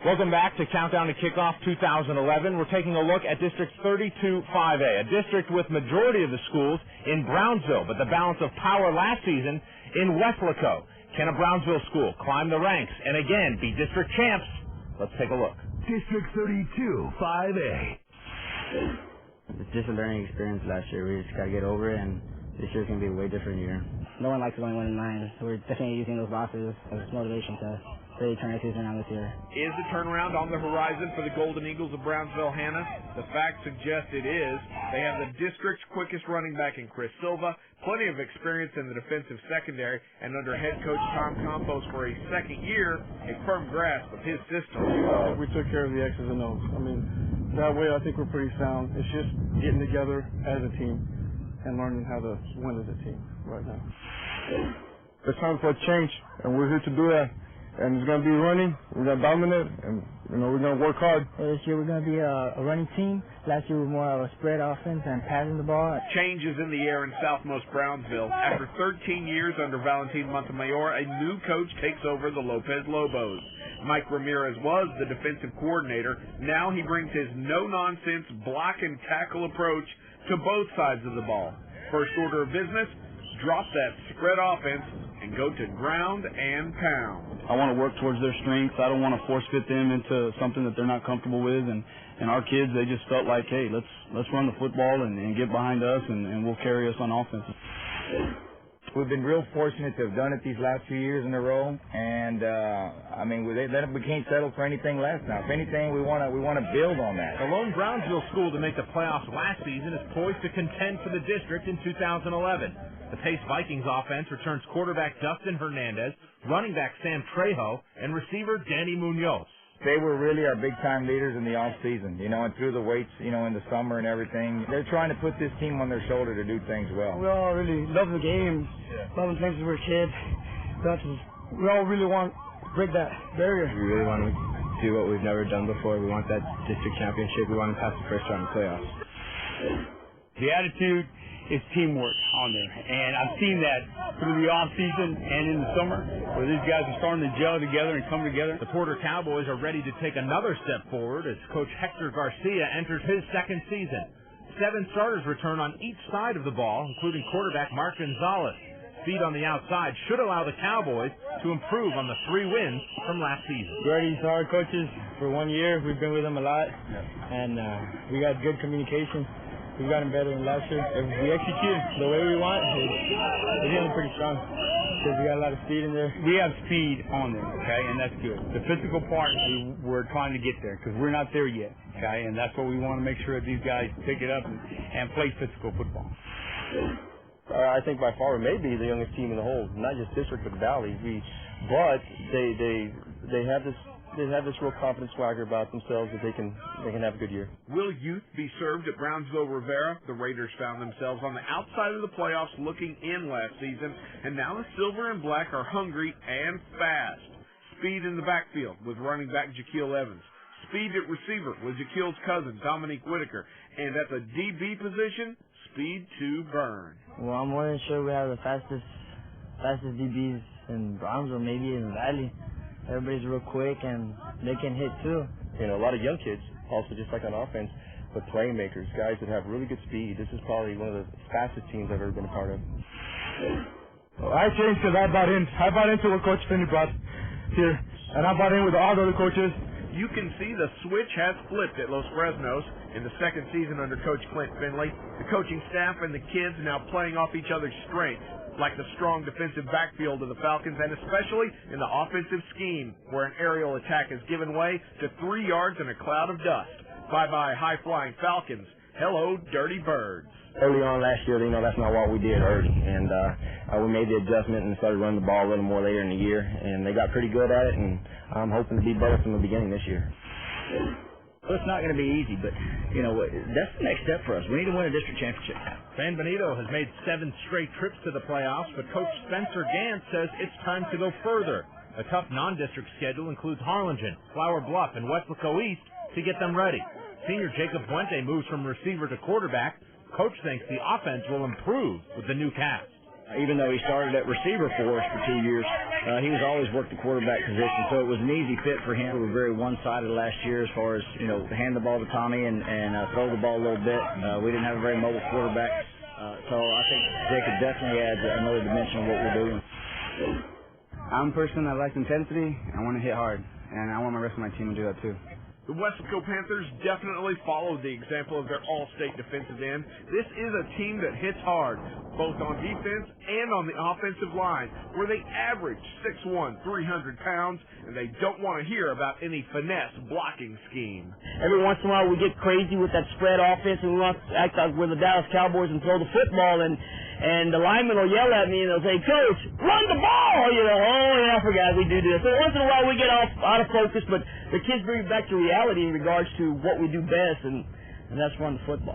Welcome back to Countdown to Kickoff 2011. We're taking a look at District 32-5A, a district with majority of the schools in Brownsville, but the balance of power last season in Weslaco. Can a Brownsville school climb the ranks and again be district champs? Let's take a look. District 32-5A. It's just a learning experience last year. We just got to get over it, and this year's going to be a way different year. No one likes going 1-9. We're definitely using those losses as motivation to really turn our season around this year. Is the turnaround on the horizon for the Golden Eagles of Brownsville, Hannah? The facts suggest it is. They have the district's quickest running back in Chris Silva, plenty of experience in the defensive secondary, and under head coach Tom Campos for a second year, a firm grasp of his system. We took care of the X's and O's. I mean, that way I think we're pretty sound. It's just getting together as a team and learning how to win as a team right now. It's time for a change, and we're here to do that. And it's going to be running, we're going to dominate, and we're going to work hard. This year we're going to be a running team. Last year we were more of a spread offense and passing the ball. Change is in the air in southmost Brownsville. After 13 years under Valentin Montemayor, a new coach takes over the Lopez Lobos. Mike Ramirez was the defensive coordinator. Now he brings his no-nonsense block and tackle approach to both sides of the ball. First order of business, drop that spread offense and go to ground and pound. I want to work towards their strengths. I don't want to force fit them into something that they're not comfortable with. And our kids, they just felt like, hey, let's run the football and get behind us, and we'll carry us on offense. We've been real fortunate to have done it these last few years in a row, and I mean, we can't settle for anything less now. If anything, we want to build on that. The lone Brownsville school to make the playoffs last season is poised to contend for the district in 2011. The Pace Vikings offense returns quarterback Dustin Hernandez, running back Sam Trejo, and receiver Danny Munoz. They were really our big-time leaders in the off-season, and through the weights, in the summer and everything. They're trying to put this team on their shoulder to do things well. We all really love the game, loving things as we're kids. We all really want to break that barrier. We really want to do what we've never done before. We want that district championship. We want to pass the first round of playoffs. The attitude is teamwork on there, and I've seen that through the off-season and in the summer, where these guys are starting to gel together and come together. The Porter Cowboys are ready to take another step forward as Coach Hector Garcia enters his second season. 7 starters return on each side of the ball, including quarterback Mark Gonzalez. Speed on the outside should allow the Cowboys to improve on the 3 wins from last season. These are our coaches for 1 year. We've been with them a lot, and we got good communication. We've gotten better than last year. If we execute the way we want, we're getting pretty strong because we got a lot of speed in there. We have speed on there, okay, and that's good. The physical part, we're trying to get there because we're not there yet, okay, and that's what we want to make sure that these guys pick it up and play physical football. I think by far we may be the youngest team in the whole, not just district but valley. But they have this real confident swagger about themselves that they can have a good year. Will youth be served at Brownsville Rivera? The Raiders found themselves on the outside of the playoffs looking in last season, and now the Silver and Black are hungry and fast. Speed in the backfield with running back Jaquil Evans. Speed at receiver with Jaquil's cousin, Dominique Whitaker. And at the DB position, speed to burn. Well, I'm more than sure we have the fastest DBs in Brownsville, maybe in the Valley. Everybody's real quick, and they can hit, too. A lot of young kids, also just like on offense, but playmakers, guys that have really good speed. This is probably one of the fastest teams I've ever been a part of. Well, I changed because I bought into what Coach Finney brought here, and I bought in with all the other coaches. You can see the switch has flipped at Los Fresnos in the second season under Coach Clint Finley. The coaching staff and the kids now playing off each other's strengths, like the strong defensive backfield of the Falcons, and especially in the offensive scheme, where an aerial attack has given way to 3 yards and a cloud of dust. Bye-bye high-flying Falcons. Hello, dirty birds. Early on last year, that's not what we did early, and we made the adjustment and started running the ball a little more later in the year, and they got pretty good at it, and I'm hoping to be better from the beginning this year. Well, it's not going to be easy, but, that's the next step for us. We need to win a district championship now. San Benito has made 7 straight trips to the playoffs, but Coach Spencer Gantz says it's time to go further. A tough non-district schedule includes Harlingen, Flower Bluff, and Weslaco East to get them ready. Senior Jacob Puente moves from receiver to quarterback. Coach thinks the offense will improve with the new cast. Even though he started at receiver for us for 2 years, he was always worked the quarterback position, so it was an easy fit for him. We were very one-sided last year as far as, hand the ball to Tommy and throw the ball a little bit. We didn't have a very mobile quarterback, so I think Jacob definitely adds another dimension of what we're doing. I'm a person that likes intensity. I want to hit hard, and I want the rest of my team to do that too. The Weslaco Panthers definitely followed the example of their all-state defensive end. This is a team that hits hard, both on defense and on the offensive line, where they average 6'1", 300 pounds, and they don't want to hear about any finesse blocking scheme. Every once in a while we get crazy with that spread offense, and we want to act like we're the Dallas Cowboys and throw the football, and the linemen will yell at me and they'll say, "Coach, run the ball!" Oh yeah, I forgot we do this. So once in a while we get out of focus, but the kids bring it back to reality in regards to what we do best, and that's run the football.